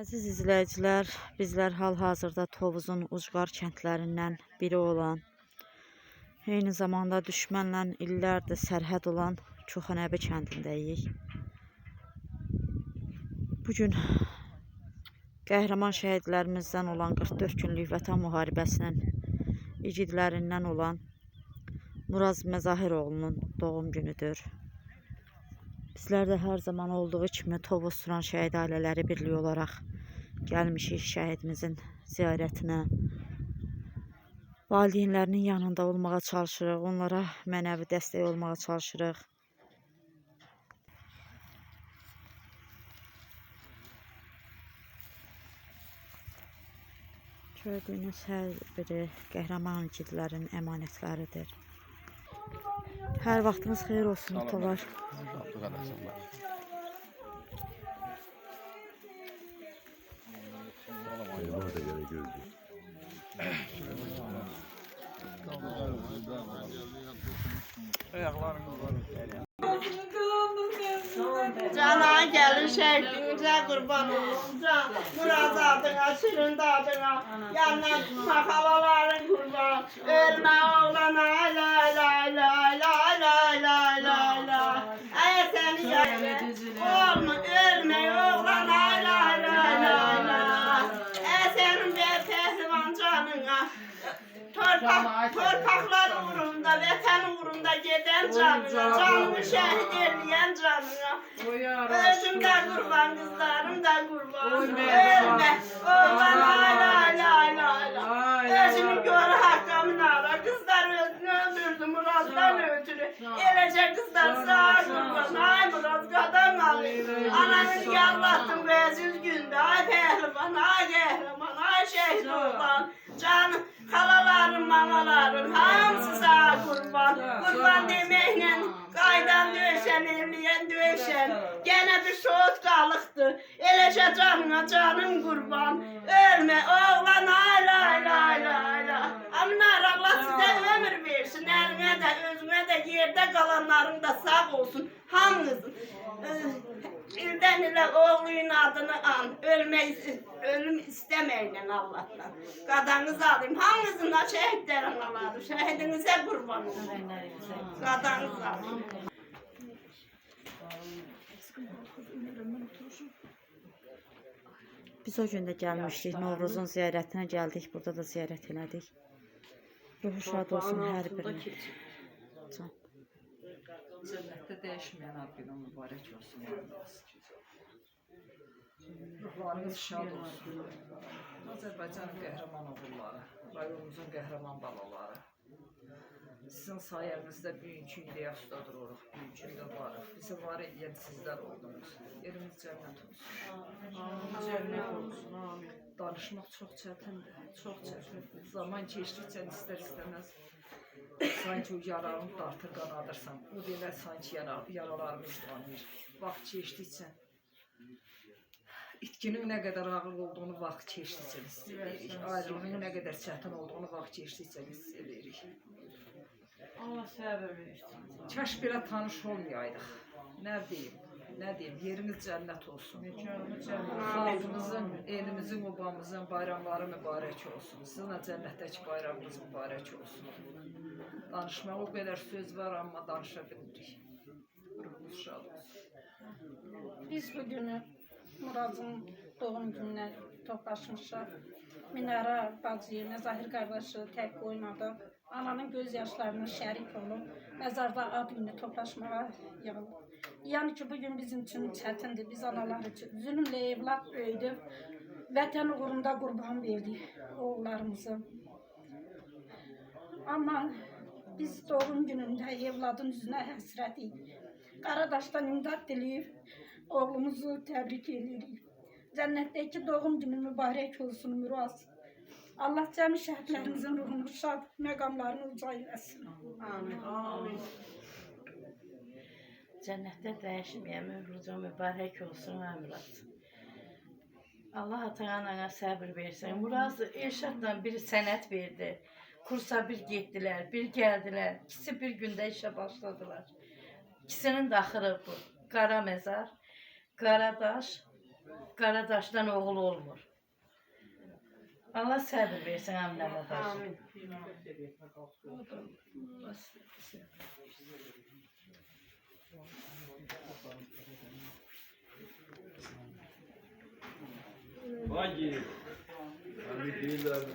Əziz izləyicilər, bizlər hal-hazırda Tovuzun ucqar kəndlərindən biri olan, eyni zamanda düşmənlə illərdir sərhəd olan Çoxanəbi kəndindəyik. Bugün qəhrəman şəhidlərimizdən olan 44 günlük vətən müharibəsinin igidlərindən olan Muraz Məzahiroğlu'nun doğum günüdür. Bizlər də hər zaman olduğu kimi Tovuz Turan Şəhid Ailələri Birliyi olaraq gəlmişik şəhidimizin ziyarətinə. Valideynlərinin yanında olmağa çalışırıq, onlara mənəvi dəstək olmağa çalışırıq. Gördüyünüz hər biri qəhrəman igidlərin əmanətləridir. Hər vaxtınız xeyir olsun atalar. Cana gelin şeklimize kurban olun. Can, Murat adına, Şirin adına, yanına makalaların kurban. Ölme oğlan, ay lay lay lay lay lay lay lay lay. Ay seni yaşa, olma ölme oğlan, ay lay lay lay lay. Ay senin bir pehlivan canına. Torpaklar uğrunda, vətən uğrunda geden canına, canını şehit eyleyen canına. Özüm de kurban, kızlarım da kurban. Ölme, oğlan ay lay lay lay lay. Özünü gör hakkımın ara, kızlar özünü öldürdü Murat'tan ötürü. Elece kızlar sağ kurban, ay Murat kadın alayım. Ananı yallattım bezüz günde, ay pehlivan, ay kahraman, ay şehit oğlan. Canım, halalarım, mamalarım, hamısı sağ kurban. Kurban demekle qaydan döyüşen, evliyen döyüşen. Gene bir soğut kalıqdı. Elece canına canım kurban. Ölme oğlan ay lay lay lay lay. Amlar Allah size ömür versin. Eline de özüne de yerde kalanların da sağ olsun. Hamınızın. İlden ile oğluyun adını an. Ölüm istemeyin Allah'tan. Qadanızı alayım. Hamınızın da şehitlerin Allah'ım. Şehidinize kurban olsun. Qadanızı alayım. Biz o gün də gəlmişdik, Novruzun ziyarətinə gəldik, burada da ziyarət elədik. Ruhu şad olsun hər biri. Cənnətdə dəyişməyən Rabbimə mübarək olsun. Ruhlarınız şad olsun. Azərbaycanın qəhrəman oğulları, rayonumuzun qəhrəman balaları. Sizin sayənizdə bugünkü ideya üstə dururuq, bugünkü də varıq. Bizi var edən sizlər oldunuz. Yerimiz cənnət olsun. Cənnət olsun, amin. Danışmaq çox çətindir, çox çətindir. Zaman keçdikcə istər-istəməz sanki o yaralarını dartır, qanadırsan. O belə sanki yaralarımız qanır. Vaxt keçdikcə itkinin nə qədər ağır olduğunu vaxt keçdikcə hiss edirik. Ayrılığın nə qədər çətin olduğunu vaxt keçdikcə hiss edirik. Allah səbir versin. Kaş belə tanış olmayaydıq. Nə deyim, yeriniz cənnət olsun. Xalqımızın, elimizin, obamızın bayramları mübarək olsun. Sizin də cənnətdəki bayramınız mübarək olsun. Danışmağa o qədər söz var, amma danışa bilmirik. Ruhumuz şad olsun. Biz bugünü Murad'ın doğum gününe toplaşmışıq. Minara bacı, Məzahir qardaşı tək qoymadıq. Ananın gözyaşlarına şərik olub, məzarda ad günü toplaşmağa yığılıb. Yəni ki, bugün bizim üçün çətindir, biz analar üçün. Zülmlə evlad böyüdüb, vətən uğrunda qurban verdik oğullarımızı. Amma biz doğum günündə evladın üzünə həsrət idik. Qaradaşdan imdad diləyib, oğlumuzu təbrik edirik. Cənnətdəki doğum günü mübarək olsun Muraz. Allah cəmi şəhidlərimizin ruhunu şad, məqamlarını uca eləsin. Amin. Amin. Cənnətdə dəyişməyən ömrünüzün mübarək olsun Muraz. Allah ata-anana səbir versin. Muraz Elşadla bir sənət verdi. Kursa bir getdilər, bir gəldilər. İkisi bir gündə işə başladılar. İkisinin də axırı bu. Qara məzar, Qaradaş, Qaradaşdan oğul olmur. Allah səbir versin əminəmə bacım. Amin. Vay. Hani değiller mi?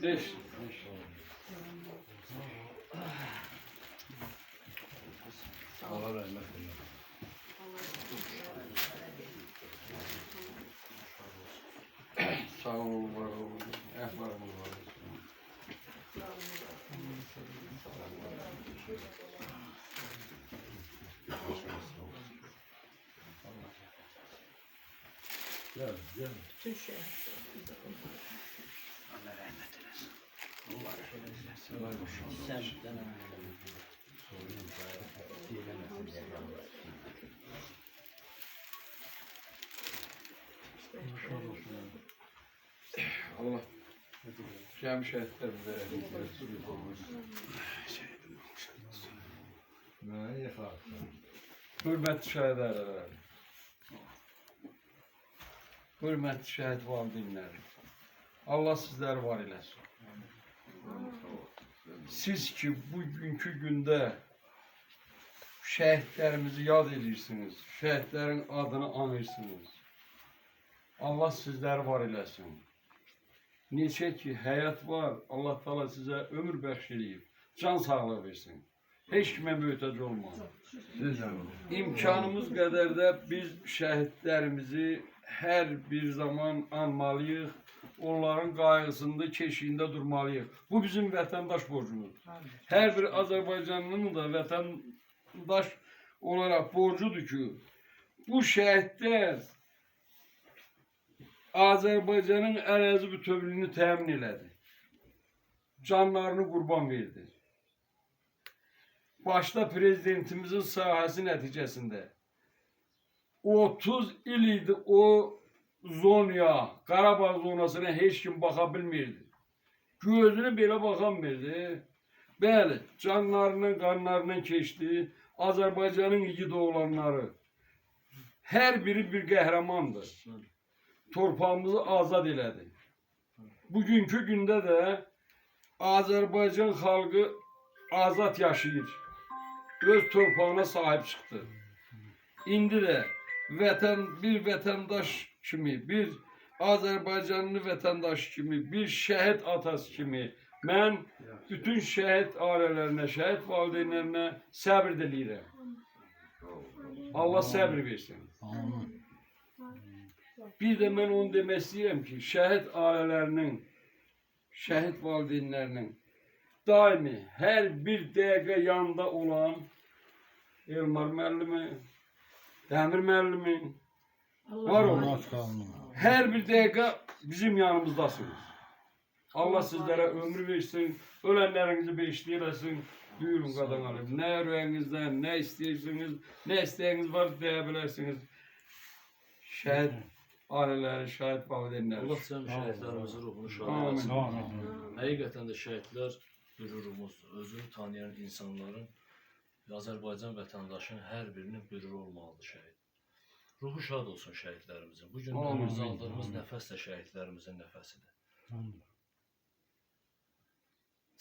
Beş. Allah rahmet eylesin. Sağ olun, var olun. Ehvarımız var. Gel, gel. Bütün şey. Allah rahmet eylesin. Allah rahmet eylesin. Allah cem şehitlerimize rahmet eylesin. Hürmetli şehitler, hürmetli şehit valideynlerim, Allah sizleri var eylesin. Siz ki bugünkü günde şehitlerimizi yad edirsiniz, şehitlerin adını anırsınız. Allah sizleri var eylesin. Neçə ki həyat var, Allah Teala size ömür bəxş can sağlığı versin. Heç kimə möhtac olmayın. İmkanımız qədər də biz şəhidlərimizi hər bir zaman anmalıyıq. Onların qayğısında, keşiyində durmalıyıq. Bu bizim vətəndaş borcumuzdur. Hər bir Azərbaycanlının da vətəndaş olaraq borcudur ki, bu şəhidlər Azərbaycanın ərazi bütövlüyünü təmin elədi. Canlarını qurban verdi. Başta prezidentimizin sahəsi nəticəsində 30 il idi o zonaya, Qarabağ zonasına heç kim baxa bilmirdi. Gözünü belə baxamırdı. Bəli, canlarının, qanlarının keçdi. Azərbaycanın igid oğlanları. Hər biri bir qəhrəmandır. Torpağımızı azad elədi. Bugünkü gündə də Azərbaycan xalqı azad yaşayır. Öz torpağına sahib çıxdı. İndi də bir vətəndaş kimi, bir Azərbaycanlı vətəndaş kimi, bir şəhid atası kimi mən bütün şəhid ailələrinə, şəhid valideynlərinə səbr diləyirəm. Allah səbr versin. Bir də mən onu demək istəyirəm ki, şəhid ailələrinin, şəhid valideynlərinin daimi hər bir dəqiqə yanında olan Elmar müəllimi, Dəmir müəllimi var olun. Hər bir dəqiqə bizim yanımızdasınız. Allah sizlərə ömür versin, ölənlərinizi bağışlayasın. Buyurun qadan alım. Nə ürəyinizdən, nə istəyirsiniz, nə istəyiniz var deyə bilərsiniz. Şəhid ailələri, şəhid valideynləri. Allah cəm şəhidlərimizin ruhunu şad etsin. Həqiqətən də şəhidlər qürurumuz, özünü tanıyan insanların, Azərbaycan vətəndaşının hər birinin qüruru olmalıdır şəhid. Ruhu şad olsun şəhidlərimizin. Bu gün biz aldığımız nəfəs də şəhidlərimizin nəfəsidir.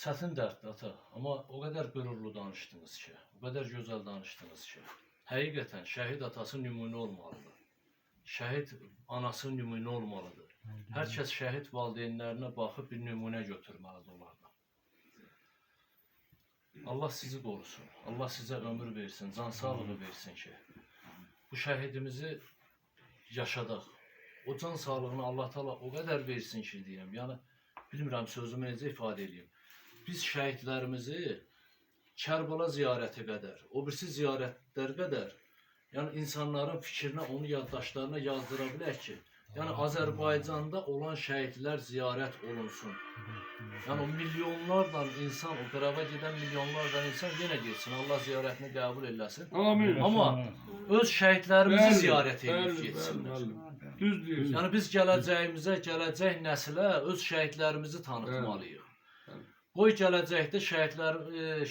Çətin dərddir ata, amma o qədər qürurlu danışdınız ki, o qədər gözəl danışdınız ki, həqiqətən şəhid atası nümunə olmalıdır. Şəhid anası nümunə olmalıdır. Hər kəs şəhid valideynlərinə baxıb bir nümunə götürməlidir onlardan. Allah sizi qorusun. Allah sizə ömür versin, can sağlığı versin ki, bu şəhidimizi yaşadaq. O can sağlığını Allah Teala o qədər versin ki, deyirəm. Yəni, bilmirəm sözümü necə ifadə edeyim. Biz şəhidlərimizi Kərbala ziyarəti qədər, o birisi ziyarətlər qədər, yəni insanların fikrinə, onu yaddaşlarına yazdıra bilək ki, yəni Azərbaycanda olan şəhidlər ziyarət olunsun. Yəni o milyonlarla insan, o qırava gedən milyonlarla insan yenə getsin, Allah ziyarətini qəbul eləsin. Amin. Amma öz şəhidlərimizi ziyarət edib getsinlər. Düz deyirsən. Yəni biz gələcəyimizə, gələcək nəsilə öz şəhidlərimizi tanıtmalıyıq. Bəli. Qoy gələcəkdə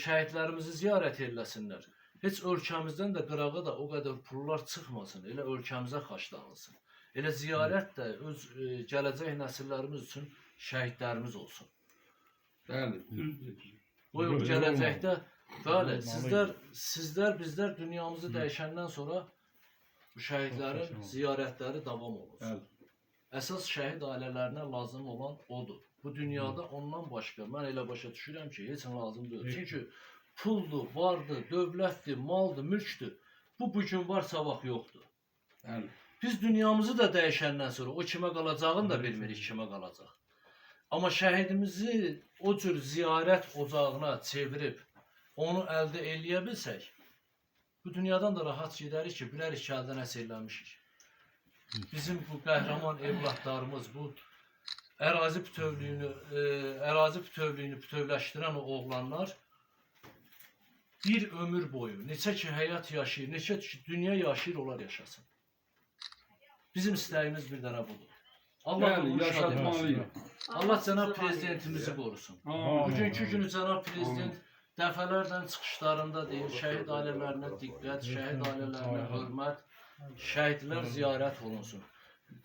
şəhidlərimizi ziyarət eləsinlər. Heç ölkəmizdən də qırağa da o qədər pullar çıxmasın, elə ölkəmizə xərclanılsın. Elə ziyarət də öz gələcək nəsillərimiz üçün şəhidlərimiz olsun. Bəli, düz deyirsən. Qoy o gələcəkdə, bəli, sizlər, bizlər dünyamızı dəyişəndən sonra bu şəhidlərin ziyarətləri davam olunsun. Bəli. Əsas şəhid ailələrinə lazım olan odur. Bu dünyada ondan başqa mən elə başa düşürəm ki, heç nə lazım deyil. Çünki puldur, vardır, dövlətdir, maldır, mülkdür. Bu gün var, sabah yoxdur. Bəli. Biz dünyamızı da dəyişəndən sonra o kimə qalacağını da bilmirik kimə qalacaq. Amma şəhidimizi o cür ziyarət ocağına çevirib onu əldə eləyə bilsək, bu dünyadan da rahat gedərik ki, bilərik ki, əldə nəsə eləmişik. Bizim bu qəhrəman evlatlarımız, bu ərazi bütövlüyünü bütövləşdirən o oğlanlar bir ömür boyu neçə ki həyat yaşayır, neçə ki dünya yaşayır, onlar yaşasın. Bizim istəyimiz bir dənə budur. Allah Bəli, bunu şad etsin. yaşatmalıyıq. Allah cənab prezidentimizi qorusun. Bugünkü günü cənab prezident dəfələrlə çıxışlarında deyir, şəhid ailələrinə diqqət, şəhid ailələrinə hörmət, şəhidlər ziyarət olunsun.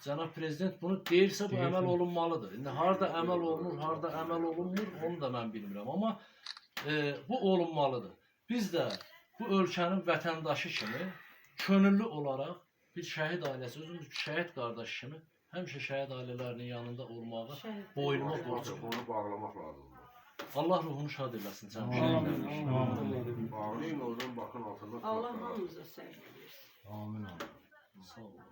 Cənab prezident bunu deyirsə bu əməl olunmalıdır. İndi harda əməl olunur, harda əməl olunmur, onu da mən bilmirəm. Amma bu olunmalıdır. Biz də bu ölkənin vətəndaşı kimi könüllü olaraq bir şəhid ailəsi, özümüz şəhid qardaşı kimi həmişə şəhid ailələrinin yanında olmağı boynuma borcum. Onu bağlamaq lazımdır. Allah ruhunu şad eləsin cənab. Bağlayın oradan bakın altında. Allah hamımıza sevgi versin. Amin. Sağ olun.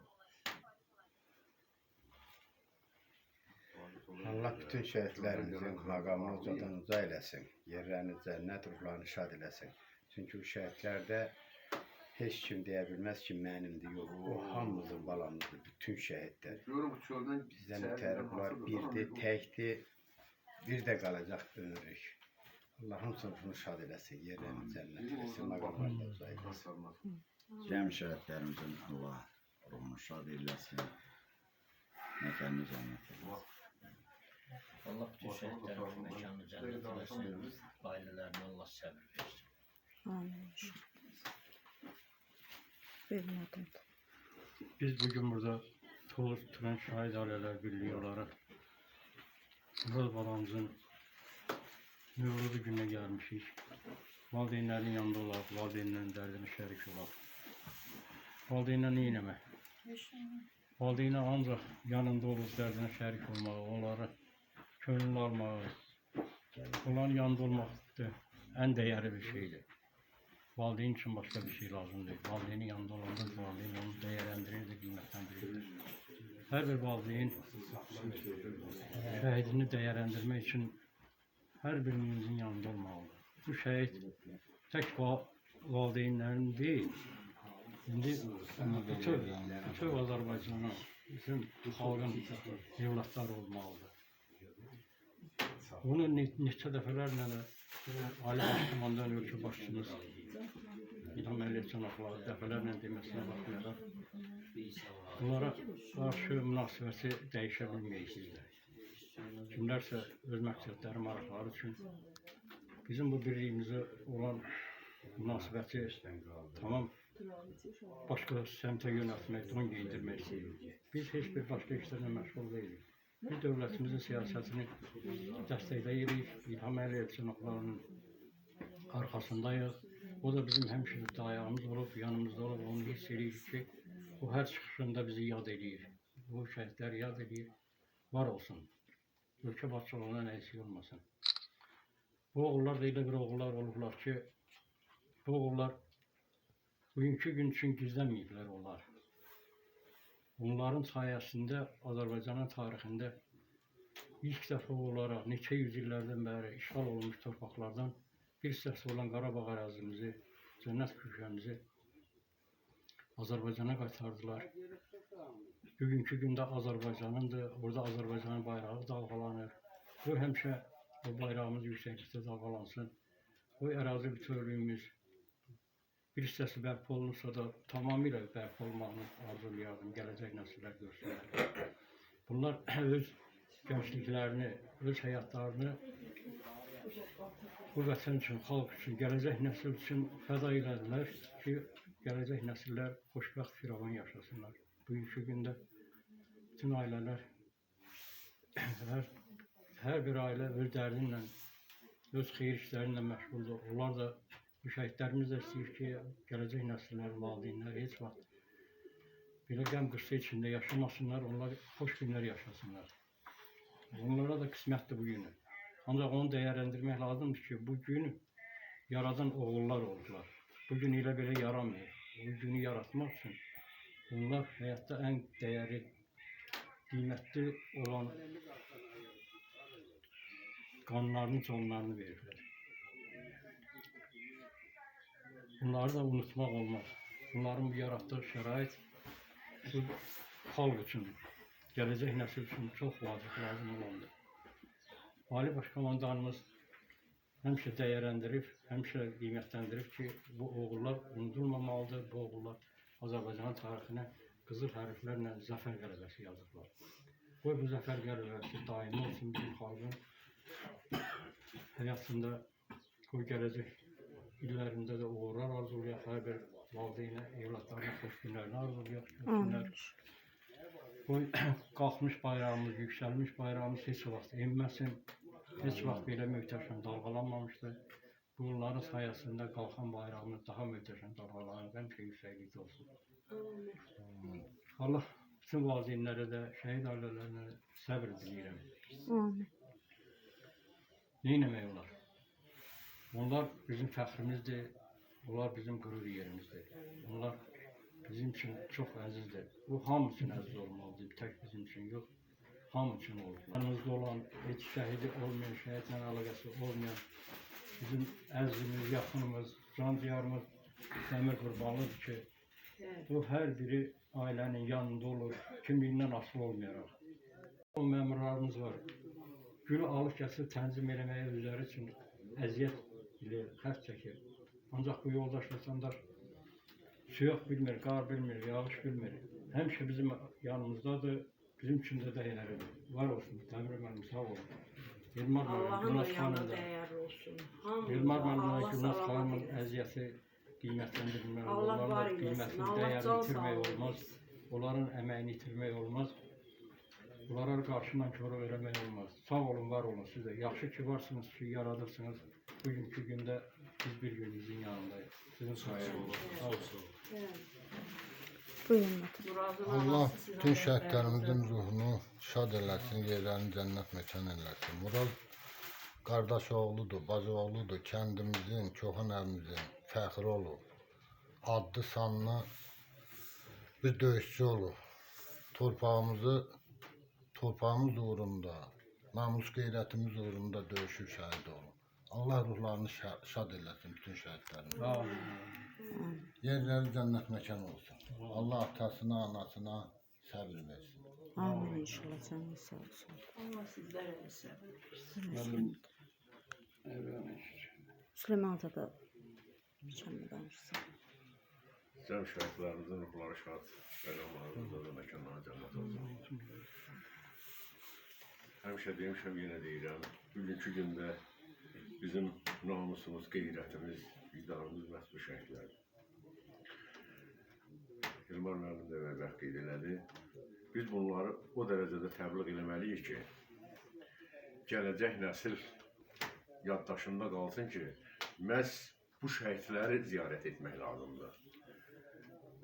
Allah bütün şəhidlərimizin məqamını ucadan uca eləsin. Yerlərini cənnət, ruhlarını şad eləsin. Çünki bu şəhidlərdə heç kim deyə bilməz ki, mənimdir, yox. O hamımızın balamızdır, bütün şəhidlər. Görün bu çöldən Bizdən ötəri bunlar birdir, təkdir, bir də qalacaq ömürlük. Allah hamısının ruhunu şad eləsin, yerlərini cənnət eləsin, məqamlarını uca eləsin. Cəm şəhidlərimizin Allah ruhunu şad eləsin. Məkanını cənnət eləsin. Allah bütün şəhidlərin məkanını cənnət eləsin. Ailələrinə Allah səbir versin. Amin. Buyurun Adem. Biz bugün burada Tovuz Turan Şahid Ailələr Birliyi olaraq Murad balamızın mövludu gününə gəlmişik. Valideynlərin yanında olaq, valideynlərin dərdini şərik olaq. Valideynlə nə eləmək? Valideynə ancaq yanında olub dərdinə şərik olmağı, onları könüllü almağı, onların yanında olmaq da ən dəyərli bir şeydir. Valideyn üçün başqa bir şey lazım deyil. Valideynin yanında olanda valideyn onu dəyərləndirir də qiymətləndirir. Hər bir valideyn şəhidini dəyərləndirmək üçün hər birimizin yanında olmalıdır. Bu şəhid tək valideynlərin deyil, indi bütün Azərbaycanın, bütün xalqın evlatları olmalıdır. Bunu neçə dəfələrlə Ali Başkomandan ölkə başçımız İlham Əliyev cənabları dəfələrlə deməsinə baxmayaraq bunlara qarşı münasibəti dəyişə bilməyəcəklər. Kimlərsə öz məqsədləri, maraqları üçün bizim bu birliyimizə olan münasibəti tamam başqa səmtə yönəltmək, don geyindirmək istəyirik. Biz heç bir başqa işlərlə məşğul deyilik. Biz dövlətimizin siyasətini dəstəkləyirik, İlham Əliyev cənablarının arxasındayıq. O da bizim həmişə dayağımız olub, yanımızda olub, onu hiss edirik ki, o hər çıxışında bizi yad edir. Bu şəhidləri yad edir, var olsun. Ölkə başçılığına nə eksik olmasın. Bu oğullar da elə bir oğullar olublar ki, bu oğullar bugünkü gün üçün gizlənməyiblər onlar. Onların sayəsində Azərbaycanın tarixində ilk dəfə olaraq neçə yüz illərdən bəri işğal olunmuş torpaqlardan bir hissəsi olan Qarabağ ərazimizi, cənnət köşəmizi Azərbaycana qaytardılar. Bugünkü gündə Azərbaycanındır, orada Azərbaycanın bayrağı dalğalanır. Bu həmişə o bayrağımız yüksəklikdə dalğalansın. Bu ərazi bütövlüyümüz bir hissəsi bərpa olunursa da tamamilə bərpa olmağını arzulayardım, gələcək nəsillər görsünlər. Bunlar öz gençliklərini, öz həyatlarını bu vətən üçün, xalq üçün, gələcək nəsil üçün fəda elədilər ki, gələcək nəsillər xoşbəxt firavan yaşasınlar. Bugünkü gündə bütün ailələr, hər bir ailə öz dərdinlə, öz xeyir işlərinlə məşğuldur. Onlar da, bu şəhidlərimiz də istəyir ki, gələcək nəsillər, valideynlər heç vaxt belə qəm qüssə içində yaşamasınlar, onlar xoş günlər yaşasınlar. Onlara da qismətdir bu günü. Ancaq onu dəyərləndirmək lazımdır ki, bu günü yaradan oğullar oldular. Bu gün elə belə yaranmıyor. Bu günü yaratmaq üçün onlar həyatda ən dəyərli, qiymətli olan qanlarını, canlarını verirlər. Bunları da unutmaq olmaz. Bunların bu yaratdığı şərait bu xalq üçün, gələcək nəsil üçün çox vacib, lazım olandır. Ali Baş Komandanımız həmişə dəyərləndirib, həmişə qiymətləndirib ki, bu oğullar unudulmamalıdır, bu oğullar Azərbaycanın tarixinə qızıl hərflərlə zəfər qələbəsi yazıblar. Qoy bu zəfər qələbəsi daimi olsun bizim xalqın həyatında, qoy gələcək illərində də uğurlar arzulayaq, hər bir valideynə, evlatlarına xoş günlərini arzulayaq. Qoy qalxmış bayrağımız, yüksəlmiş bayrağımız heç vaxt enməsin, heç vaxt belə möhtəşəm dalğalanmamışdır. Bunların sayəsində qalxan bayrağımız daha möhtəşəm dalğalanır, həmişə yüksəklikdə olsun. Allah bütün valideynlərə də, şəhid ailələrinə səbr diləyirəm. Neynəmək olar? Onlar bizim fəxrimizdir, onlar bizim qürur yerimizdir. Onlar bizim için çox əzizdir. Bu hamı üçün əziz olmalıdır, tək bizim için yox. Hamı üçün olur. Yanımızda olan, heç şəhidi olmayan, şəhidlə əlaqəsi olmayan bizim əzizimiz, yaxınımız, can-ciyarımız Dəmir Qurbanlıdır ki, bu hər biri ailənin yanında olur, kimliyindən asılı olmayaraq. O məmurlarımız var, gül alıb kəsib tənzim eləməyə özləri üçün əziyyət ilə xərc çəkir. Ancaq bu yoldaş vətəndaş soyuq bilmir, qar bilmir, yağış bilmir. Həmişə bizim yanımızdadır, bizim üçün də dəyərlidir. Var olsun, Dəmir müəllim, sağ olun. Elmar müəllim, Elmar müəllim, Gülnaz xanımın əziyyəti qiymətləndirilməli. Onların da qiymətini, dəyərini itirmək olmaz. Onların əməyini itirmək olmaz. Bunlara qarşından körə verəmək olmaz. Sağ olun, var olun siz də. Yaxşı ki varsınız ki, yaradırsınız. Bugünkü gündə biz bir günümüzün yanındayız. Sizin sayənizdə. Sağ olsun. Allah bütün şəhidlərimizin ruhunu şad eləsin, yerlərini cənnət məkan eləsin. Mural qardaş oğludur, bacı oğludur, kəndimizin, Koxan əvimizin fəxri olur. Adlı sanlı bir döyüşçü olur. Torpağımız uğrunda, namus qeyrətimiz uğrunda döyüşür, şəhid olur. Allah ruhlarını şad eləsin bütün şəhidlərimizin. Yerləri cənnət məkan olsun. Allah atasına, anasına səbir versin. Amin inşallah, canınız sağ olsun. Allah sizlərə də səbir versin. Süleyman Ata da bir kəlmə danışsın. Cəm şəhidlərimizin ruhları şad, məqamlarımızda da məkanları cənnət olsun. Həmişə demişəm, yenə deyirəm, bugünkü gündə bizim namusumuz, qeyrətimiz, vicdanımız məhz bu şəhidlərdir. Elmar müəllim də əvvəl qeyd elədi. Biz bunları o dərəcədə təbliğ eləməliyik ki, gələcək nəsil yaddaşında qalsın ki, məhz bu şəhidləri ziyarət etmək lazımdır.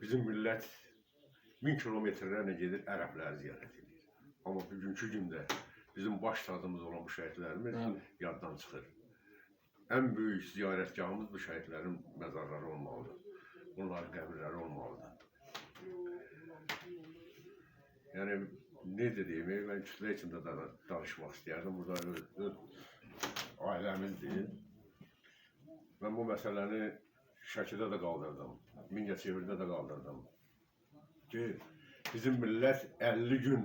Bizim millət 1000 kilometrlərlə gedir, ərəbləri ziyarət edir. Amma bugünkü gündə bizim baş tacımız olan bu şəhidlərimiz yaddan çıxır. Ən böyük ziyarətgahımız bu şəhidlərin məzarları olmalıdır. Bunların qəbirləri olmalıdır. Yəni, necə deyim, mən kütlə içində danışmaq istəyərdim. Burada öz ailəmizdir. Mən bu məsələni Şəkidə də qaldırdım, Mingəçevirdə də qaldırdım. Ki, bizim millət 50 gün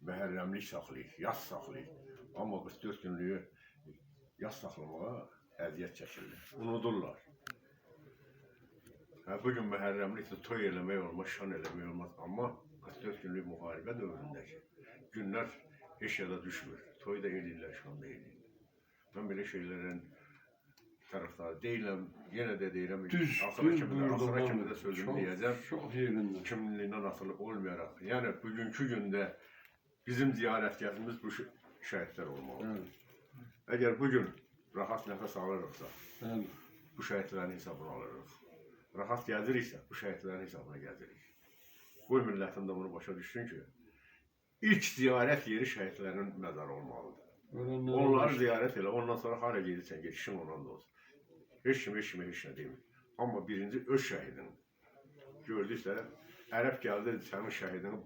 məhərrəmlik saxlayır, yas saxlayır. Amma 44 günlüyü yas saxlamağa əziyyət çəkirlər, unudurlar. Bu gün Məhərrəmlikdə toy eləmək olmaz, şan eləmək olmaz. Amma 44 günlük müharibə dövründəki günlər heç yada düşmür. Toy da eləyirlər, şan da eləyirlər. Mən belə şeylərin tərəfdarı deyiləm, yenə də deyirəm, axıra kimi də sözümü deyəcəm. Kimliyindən asılı olmayaraq. Yəni, bugünkü gündə bizim ziyarətgahımız bu şəhidlər olmalıdır. Əgər bugün rahat nəfəs alırıqsa, bu şəhidlərin hesabını alırıq. Rahat gəziriksə, bu şəhidlərin hesabına gəzirik. Bu millətin də bunu başa düşsün ki, ilk ziyarət yeri şəhidlərin məzarı olmalıdır. Onları ziyarət elə, ondan sonra hara gedirsən, geçişin ondan da olsun. Heç kim, heç nə demir. Amma birinci öz şəhidini gördüksə, ərəb gəldi sənin şəhidini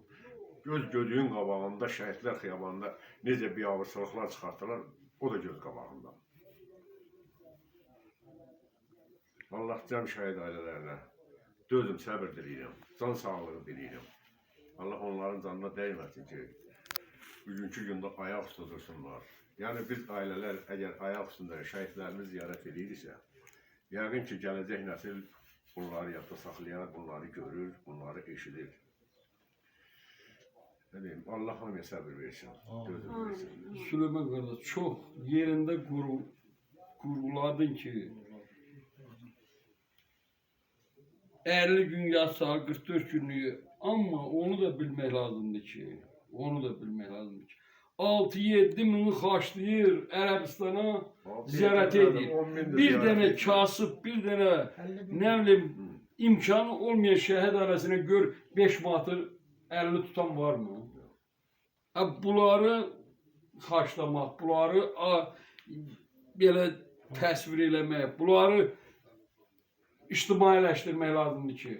göz gödüyün qabağında, şəhidlər xiyabanında necə biabırsılıqlar çıxartdılar, o da göz qabağında. Allah cəm şəhid ailələrinə dözüm, səbir diləyirəm, can sağlığı diləyirəm. Allah onların canına dəyməsin ki, bugünkü gündə ayaq üstə dursunlar. Yəni biz ailələr əgər ayaq üstündə şəhidlərimiz ziyarət ediriksə, yəqin ki, gələcək nəsil bunları yadda saxlayar, bunları görür, bunları eşidir. Allah hamıya səbir versin, dözüm versin. Süleyman qardaş, çox yerində quruladın ki, 50 gün yazsa 44 günlük, amma onu da bilmək lazımdır ki, 6-7 mini xaçlayır Ərəbistana ziyarət edir. Bir dənə kasıb, bir dənə nə bilim imkanı olmayan şəhid ailəsinə gör 5 manatı 50 tutan var mı? Bunları xaçlamaq, bunları belə təsvir eləmək, bunları ictimailəşdirmək lazımdır ki,